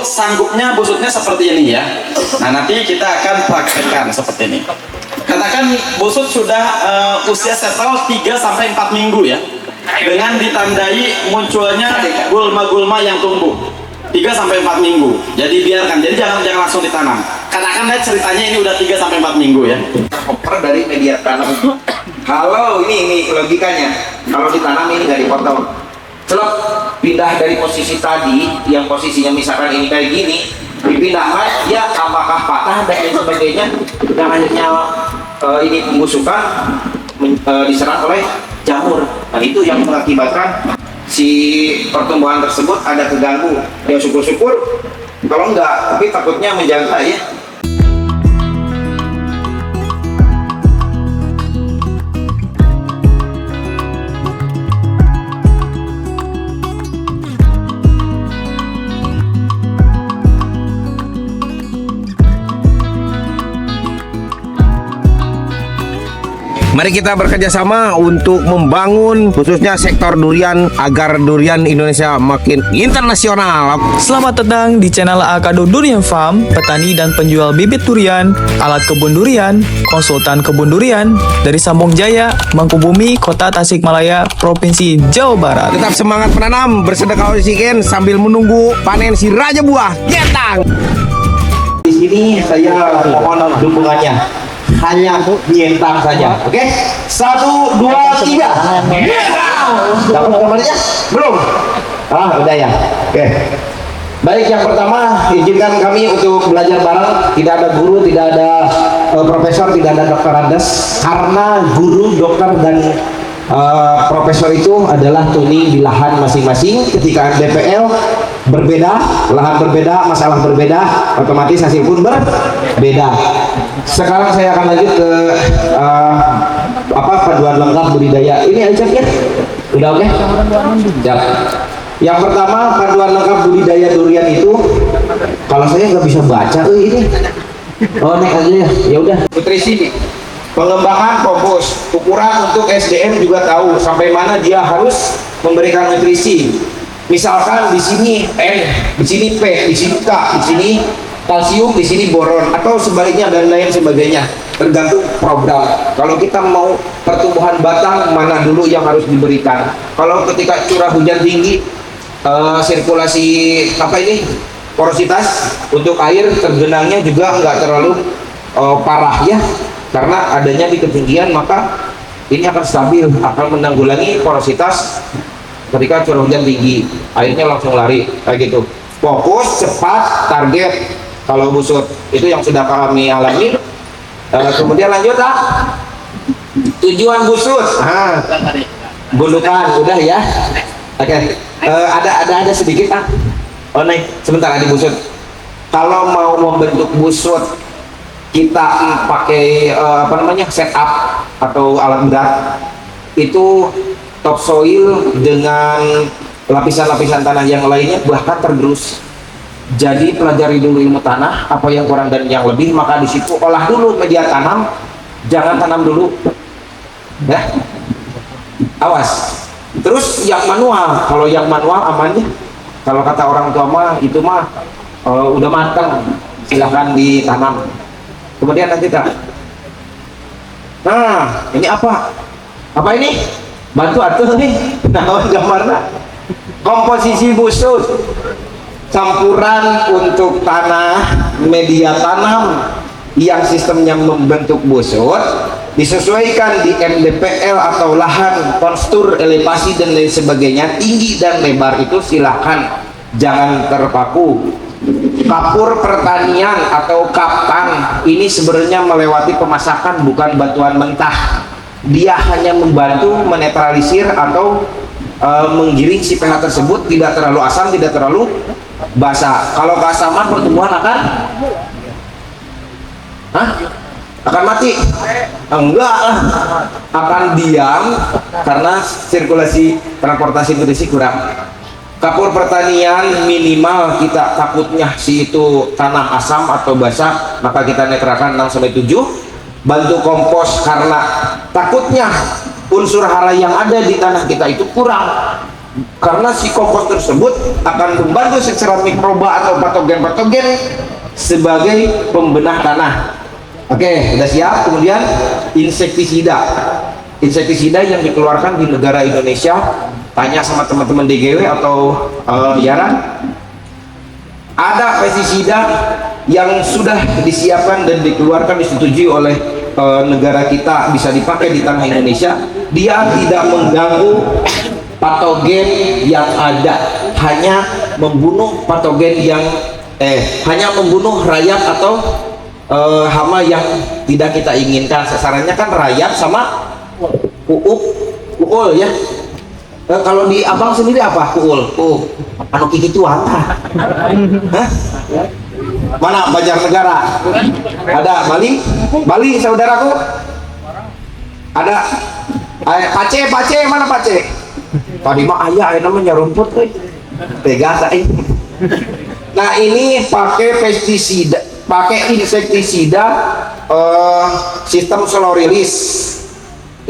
sanggupnya busutnya seperti ini ya. Nah, nanti kita akan praktekkan seperti ini. Katakan busut sudah usia settle 3 sampai 4 minggu ya. Dengan ditandai munculnya gulma-gulma yang tumbuh 3 sampai 4 minggu. Jadi biarkan. Jadi jangan langsung ditanam. Katakan ceritanya ini udah 3 sampai 4 minggu ya. Koper dari media tanam. Kalau ini logikanya, kalau ditanam ini nggak dipotong. Celok pindah dari posisi tadi yang posisinya misalkan ini kayak gini, dipindahkan dia apakah patah dan lain sebagainya, yang akhirnya ini pembusukan diserang oleh jamur. Nah, itu yang mengakibatkan si pertumbuhan tersebut ada keganggu. Ya syukur-syukur, kalau enggak, tapi takutnya menjangka ya. Mari kita bekerja sama untuk membangun khususnya sektor durian agar durian Indonesia makin internasional. Selamat datang di channel Akado Durian Farm, petani dan penjual bibit durian, alat kebun durian, konsultan kebun durian dari Sambong Jaya, Mangkubumi, Kota Tasikmalaya, Provinsi Jawa Barat. Tetap semangat menanam, bersedekah oksigen sambil menunggu panen si raja buah Getang. Di sini saya mohon dukungannya. Hanya nyentang saja, oke? 1, 2, 3. Dapat gambarnya? Belum? Udah ya. Oke. Baik, yang pertama izinkan kami untuk belajar bareng. Tidak ada guru, tidak ada profesor, tidak ada dokter Andes. Karena guru, dokter dan profesor itu adalah tuning di lahan masing-masing. Ketika DPL berbeda, lahan berbeda, masalah berbeda, otomatis hasil pun berbeda. Sekarang saya akan lanjut ke panduan lengkap budidaya. Ini aja ya, udah oke? Siap. Yang pertama, panduan lengkap budidaya durian itu, kalau saya nggak bisa baca, ini. Oh, nek aja ya. Ya udah. Nutrisi nih. Pengembangan kompos, ukuran untuk SDM juga tahu sampai mana dia harus memberikan nutrisi. Misalkan di sini N, di sini P, di sini K, di sini kalsium, di sini boron, atau sebaliknya dan lain sebagainya. Tergantung program. Kalau kita mau pertumbuhan batang, mana dulu yang harus diberikan. Kalau ketika curah hujan tinggi, sirkulasi porositas untuk air tergenangnya juga nggak terlalu parah ya. Karena adanya di ketinggian, maka ini akan stabil, akan menanggulangi porositas ketika curah hujan tinggi, airnya langsung lari kayak gitu. Fokus, cepat, target. Kalau busut itu yang sudah kami alami. Kemudian lanjut tujuan busut. Gundukan udah ya. Oke. Ada sedikit Oh naik sebentar ada busut. Kalau mau membentuk busut, kita pakai setup atau alat berat itu topsoil dengan lapisan-lapisan tanah yang lainnya, bahkan tergerus. Jadi pelajari dulu ilmu tanah, apa yang kurang dan yang lebih, maka di situ olah dulu media tanam, jangan tanam dulu ya, awas. Terus yang manual, kalau yang manual amannya, kalau kata orang tua mah itu mah udah matang, silahkan ditanam. Kemudian lanjut Kak. Nah, ini apa? Apa ini? Bantu atuh nih. Nah, gambarnya. Komposisi busut. Campuran untuk tanah, media tanam yang sistemnya membentuk busut disesuaikan di MDPL atau lahan, konstur, elevasi dan lain sebagainya, tinggi dan lebar itu silahkan, jangan terpaku. Kapur pertanian atau kaptan ini sebenarnya melewati pemasakan, bukan batuan mentah. Dia hanya membantu menetralisir atau menggiring si pH tersebut, tidak terlalu asam, tidak terlalu basah. Kalau keasaman pertumbuhan akan mati. Enggak lah, akan diam karena sirkulasi transportasi nutrisi kurang. Kapur pertanian minimal kita takutnya si itu tanah asam atau basah, maka kita netrakan 6-7. Bantu kompos karena takutnya unsur hara yang ada di tanah kita itu kurang. karena si kompos tersebut akan membantu secara mikroba atau patogen-patogen sebagai pembenah tanah. Oke, udah siap. Kemudian insektisida yang dikeluarkan di negara Indonesia, tanya sama teman-teman DGW atau Yaran, ada pestisida yang sudah disiapkan dan dikeluarkan, disetujui oleh negara kita, bisa dipakai di tanah Indonesia. Dia tidak mengganggu patogen yang ada, hanya membunuh patogen yang hanya membunuh rayap atau hama yang tidak kita inginkan. Sasarannya kan rayap sama uul ya. Kalau di abang sendiri apa? Uul. Anu kiki tuan. Hah? Mana Banjarnegara? Ada Bali saudaraku. Ada Pace mana Pace? Tadi mah ayah namanya rumput Pegas Nah, ini pakai pestisida, pakai insektisida sistem slow release.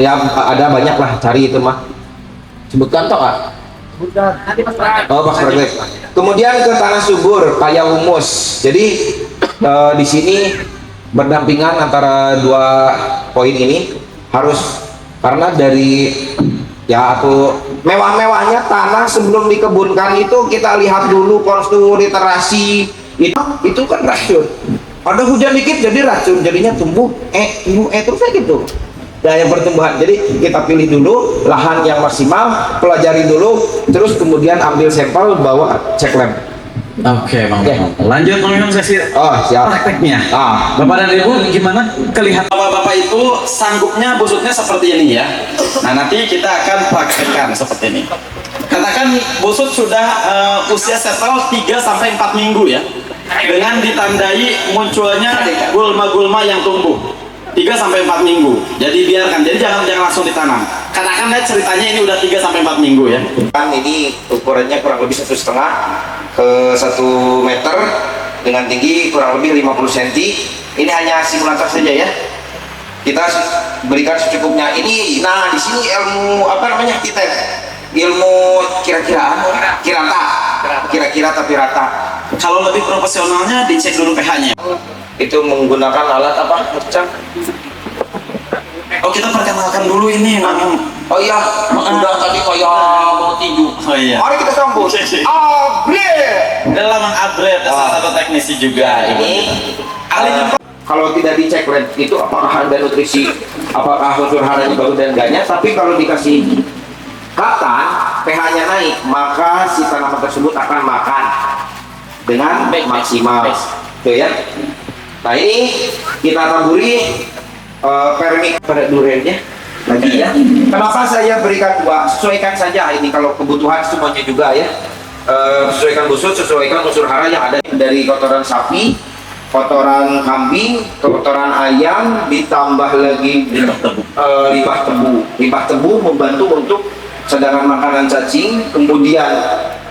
Ya ada banyak lah, cari itu mah. Sebutkan toh, Kak? Sebutkan. Nanti pas praktek. Kemudian ke tanah subur kayak humus. Jadi di sini berdampingan antara dua poin ini harus, karena dari ya aku mewah-mewahnya tanah sebelum dikebunkan itu kita lihat dulu kontur literasi itu kan racun. Ada hujan dikit jadi racun, jadinya tumbuh terus kayak gitu. Daya pertumbuhan. Jadi kita pilih dulu lahan yang maksimal, pelajari dulu, terus kemudian ambil sampel, bawa cek lab. Oke, Bang. Lanjut Bang, sesi siap. prakteknya. Bapak dan Ibu gimana? Kelihatan Bapak itu sanggupnya busutnya seperti ini ya. Nah, nanti kita akan praktekkan seperti ini. Katakan busut sudah usia setel 3 sampai 4 minggu ya. Dengan ditandai munculnya gulma-gulma yang tumbuh 3 sampai 4 minggu. Jadi biarkan. Jadi jangan langsung ditanam. Katakan ceritanya ini udah 3 sampai 4 minggu ya. Kan ini ukurannya kurang lebih 1,5 ke 1 meter dengan tinggi kurang lebih 50 cm. Ini hanya simulator saja ya. Kita berikan secukupnya. Ini nah di sini ilmu kita ilmu kira-kira tapi rata. Kalau lebih profesionalnya dicek dulu pH-nya. Itu menggunakan alat apa? Oh, kita perkenalkan dulu ini. Oh iya, udah tadi kayak mau tinju. Oh iya. Mari kita sambut. Adalah Mang Abred, salah satu teknisi juga. Ini kalau tidak dicek lab itu apakah ada nutrisi, apakah unsur haranya bagus dan enggaknya, tapi kalau dikasih katan, pH-nya naik, maka si tanaman tersebut akan makan dengan maksimal. Tuh ya. Nah, ini kita taburi permik pada durennya lagi ya. Kenapa saya berikan 2? Sesuaikan saja ini kalau kebutuhan semuanya juga ya. Sesuaikan busut, sesuaikan unsur hara yang ada dari kotoran sapi, kotoran kambing, kotoran ayam, ditambah lagi limbah tebu. Limbah tebu membantu untuk cadangan makanan cacing. Kemudian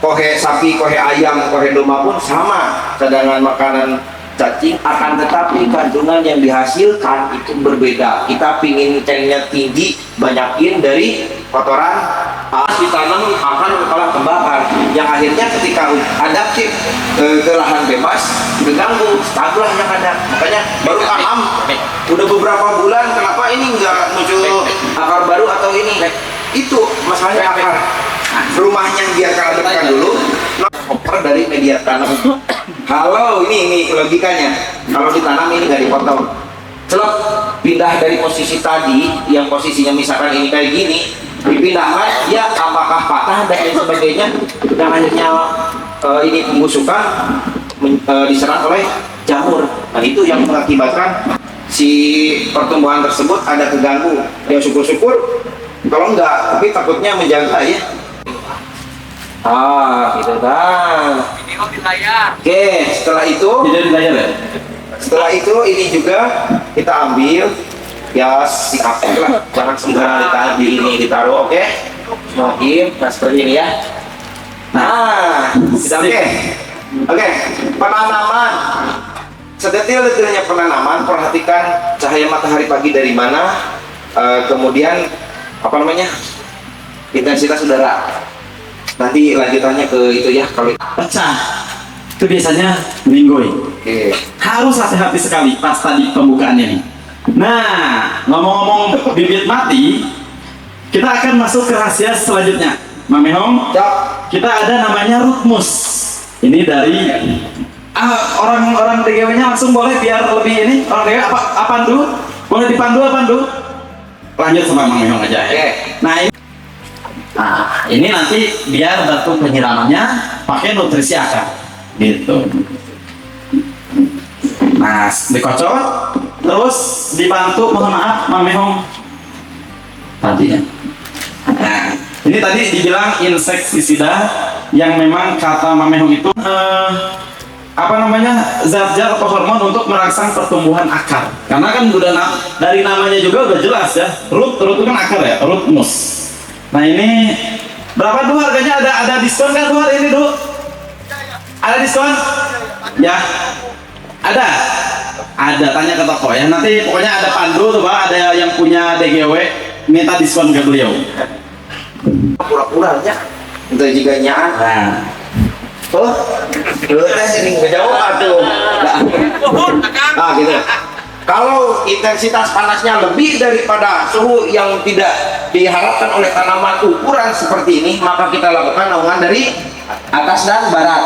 kohe sapi, kohe ayam, kohe domba pun sama cadangan makanan cacing, akan tetapi kandungan yang dihasilkan itu berbeda. Kita pingin cengnya tinggi, banyakin dari kotoran ditanam akan kepala kebakar, yang akhirnya ketika adaptif ke lahan bebas terganggu staglah yang ada. Makanya baru tanam udah beberapa bulan, kenapa ini nggak muncul akar baru atau ini? Itu masalahnya akar. Rumahnya biarkan adaptkan dulu, koper dari media tanam. Kalau ini logikanya, kalau ditanam ini nggak dipotong, celok pindah dari posisi tadi yang posisinya misalkan ini kayak gini, dipindahkan ya apakah patah dan lain sebagainya, dan akhirnya ini pembusukan diserang oleh jamur. Nah, itu yang mengakibatkan si pertumbuhan tersebut ada keganggu. Ya syukur-syukur, kalau enggak, tapi takutnya menjaga ya. Gitu kan. Oke, setelah itu setelah itu ini juga kita ambil ya sikapnya lah, jangan sembarangan ditaruh. Oke, nah seperti ini ya. Nah, sudah oke. Penanaman, sedetil-detilnya penanaman, perhatikan cahaya matahari pagi dari mana, kemudian intensitas udara. Nanti lanjutannya ke itu ya kalau. Pecah. Itu biasanya meninggoy. Oke. Harus hati-hati sekali pas tadi pembukaannya nih. Nah, ngomong-ngomong bibit mati, kita akan masuk ke rahasia selanjutnya. Mamehong, kita ada namanya rutmus. Ini dari orang-orang DGW-nya langsung boleh biar lebih ini. Orang DGW apa pandu? Boleh dipandu apa pandu? Lanjut sama Mamehong aja ya. Nah, ini nanti biar batu penyiramannya pakai nutrisi akar, gitu. Nah, dikocok, terus dibantu, mohon maaf, Mamehong tadi ya. Nah, ini tadi dibilang insektisida yang memang kata Mamehong itu apa namanya, zat-zat atau hormon untuk merangsang pertumbuhan akar. Karena kan udah dari namanya juga udah jelas ya, root itu kan akar ya, rootmus. Nah ini berapa tuh harganya? Ada diskon kan tuh hari ini tuh? Ada diskon? Ya, ada. Tanya ke toko ya. Nanti pokoknya ada pandu tuh Pak, ada yang punya DGW minta diskon ke beliau. Pura-pura aja. Itu juga nyaan. Nah, Oh, lu sering ngejawab tuh. Ah gitu. Kalau intensitas panasnya lebih daripada suhu yang tidak diharapkan oleh tanaman ukuran seperti ini, maka kita lakukan naungan dari atas dan barat.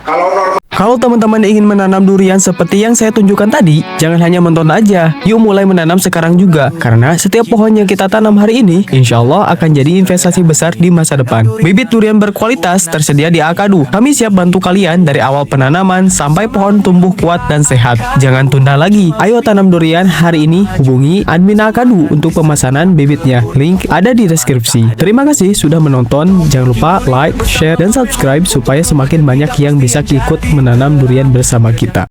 Kalau normal. Kalau teman-teman ingin menanam durian seperti yang saya tunjukkan tadi, jangan hanya menonton aja. Yuk mulai menanam sekarang juga. Karena setiap pohon yang kita tanam hari ini, insya Allah akan jadi investasi besar di masa depan. Bibit durian berkualitas tersedia di Akadu. Kami siap bantu kalian dari awal penanaman sampai pohon tumbuh kuat dan sehat. Jangan tunda lagi. Ayo tanam durian hari ini. Hubungi admin Akadu untuk pemesanan bibitnya. Link ada di deskripsi. Terima kasih sudah menonton. Jangan lupa like, share, dan subscribe supaya semakin banyak yang bisa ikut menanam durian bersama kita.